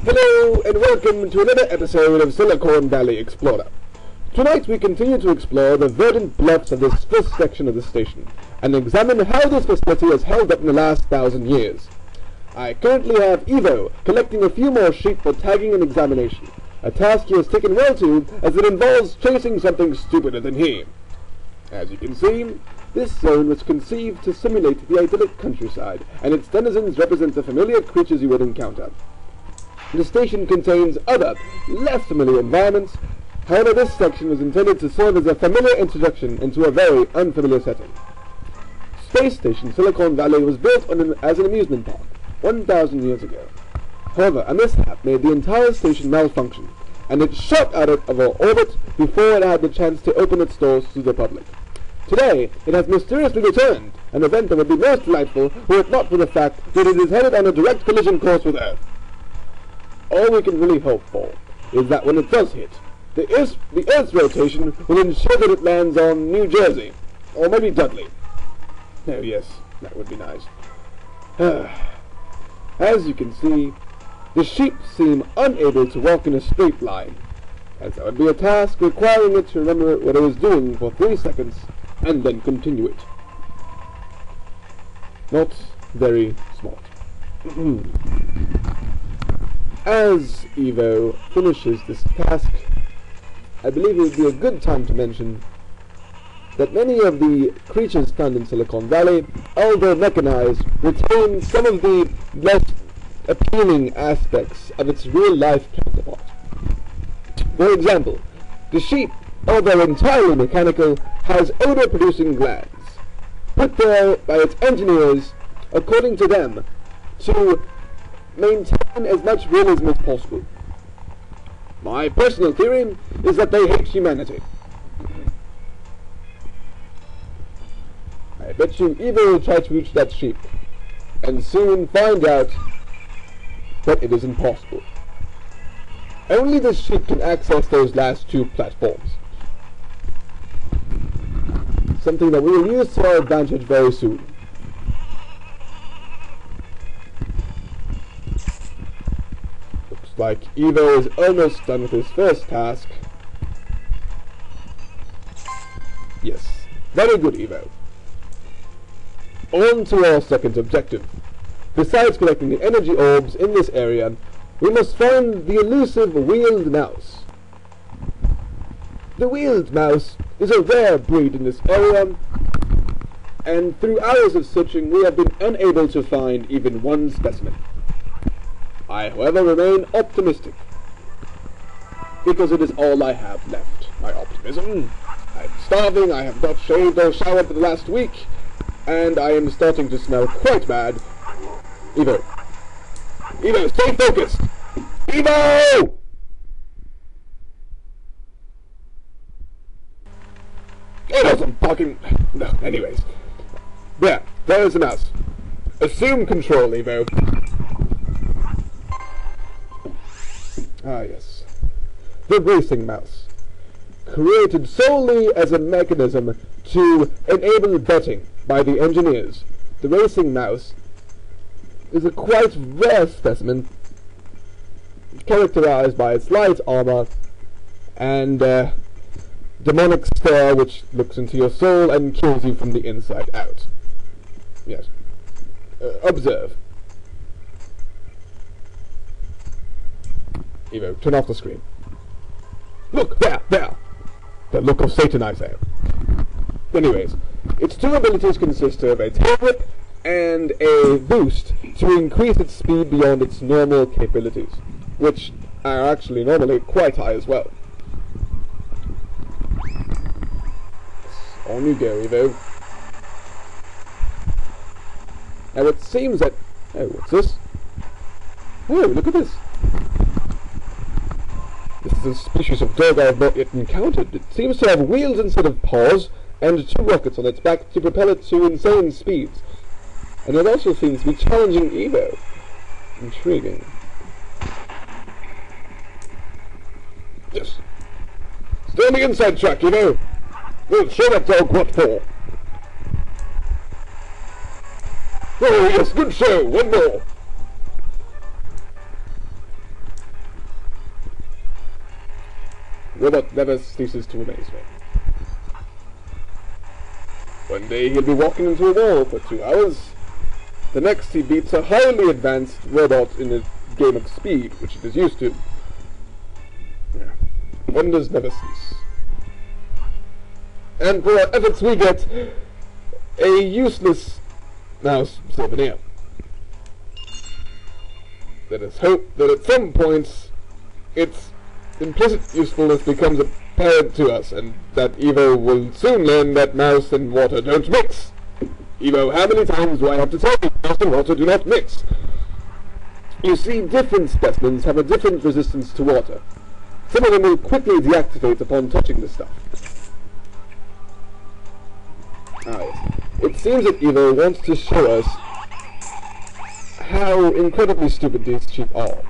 Hello and welcome to another episode of Silicon Valley Explorer. Tonight we continue to explore the verdant bluffs of this first section of the station and examine how this facility has held up in the last 1,000 years. I currently have Evo collecting a few more sheep for tagging and examination, a task he has taken well to as it involves chasing something stupider than he. As you can see, this zone was conceived to simulate the idyllic countryside, and its denizens represent the familiar creatures you would encounter. The station contains other, less familiar environments. However, this section was intended to serve as a familiar introduction into a very unfamiliar setting. Space Station Silicon Valley was built as an amusement park 1,000 years ago. However, a mishap made the entire station malfunction, and it shot out of orbit before it had the chance to open its doors to the public. Today, it has mysteriously returned, an event that would be most delightful were it not for the fact that it is headed on a direct collision course with Earth. All we can really hope for is that when it does hit, the Earth's rotation will ensure that it lands on New Jersey, or maybe Dudley. Oh yes, that would be nice. As you can see, the sheep seem unable to walk in a straight line, as that would be a task requiring it to remember what it was doing for 3 seconds and then continue it. Not very smart. As Evo finishes this task, I believe it would be a good time to mention that many of the creatures found in Silicon Valley, although mechanized, retain some of the less appealing aspects of its real-life counterpart. For example, the sheep, although entirely mechanical, has odor-producing glands, put there by its engineers, according to them, to maintain as much realism as possible. My personal theory is that they hate humanity. I bet you Evo will try to reach that sheep, and soon find out that it is impossible. Only the sheep can access those last 2 platforms. Something that we will use to our advantage very soon. Like Evo is almost done with his first task. Yes, very good Evo. On to our second objective. Besides collecting the energy orbs in this area, we must find the elusive wheeled mouse. The wheeled mouse is a rare breed in this area, and through hours of searching we have been unable to find even one specimen. I, however, remain optimistic, because it is all I have left. My optimism. I'm starving, I have not shaved or showered for the last week, and I am starting to smell quite bad. Evo! Evo, stay focused! Evo! Oh, no, I'm talking... No, anyways. There's the mouse. Assume control, Evo. Ah, yes. The racing mouse. Created solely as a mechanism to enable betting by the engineers. The racing mouse is a quite rare specimen, characterized by its light armor and demonic stare which looks into your soul and kills you from the inside out. Yes. Observe. Evo, turn off the screen. Look, there! The look of Satan, I say. Anyways, its 2 abilities consist of a tail whip and a boost to increase its speed beyond its normal capabilities, which are actually normally quite high as well. On you go, Evo. Now it seems that... Oh, what's this? Oh, look at this. This is a species of dog I have not yet encountered. It seems to have wheels instead of paws, and 2 rockets on its back to propel it to insane speeds. And it also seems to be challenging Evo. Intriguing. Yes. Stay on the inside track, Evo. We'll show that dog what for. Oh yes, good show. One more. Robot never ceases to amaze me. One day he'll be walking into a wall for 2 hours. The next he beats a highly advanced robot in a game of speed, which it is used to. Yeah. Wonders never cease. And for our efforts we get a useless mouse souvenir. Let us hope that at some point its implicit usefulness becomes apparent to us, and that Evo will soon learn that mouse and water don't mix. Evo, how many times do I have to tell you mouse and water do not mix? You see, different specimens have a different resistance to water. Some of them will quickly deactivate upon touching the stuff. Ah, yes. It seems that Evo wants to show us how incredibly stupid these sheep are.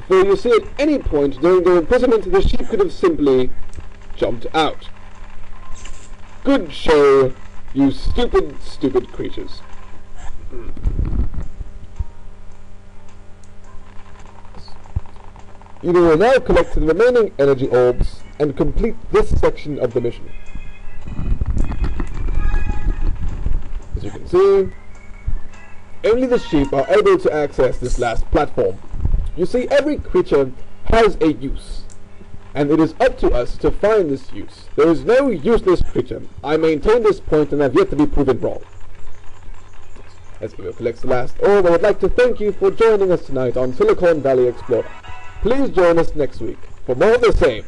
For you see, at any point during their imprisonment, the sheep could have simply jumped out. Good show, you stupid, stupid creatures. You will now collect the remaining energy orbs and complete this section of the mission. As you can see, only the sheep are able to access this last platform. You see, every creature has a use, and it is up to us to find this use. There is no useless creature. I maintain this point and have yet to be proven wrong. As Evo collects the last orb, I would like to thank you for joining us tonight on Silicon Valley Explorer. Please join us next week for more of the same.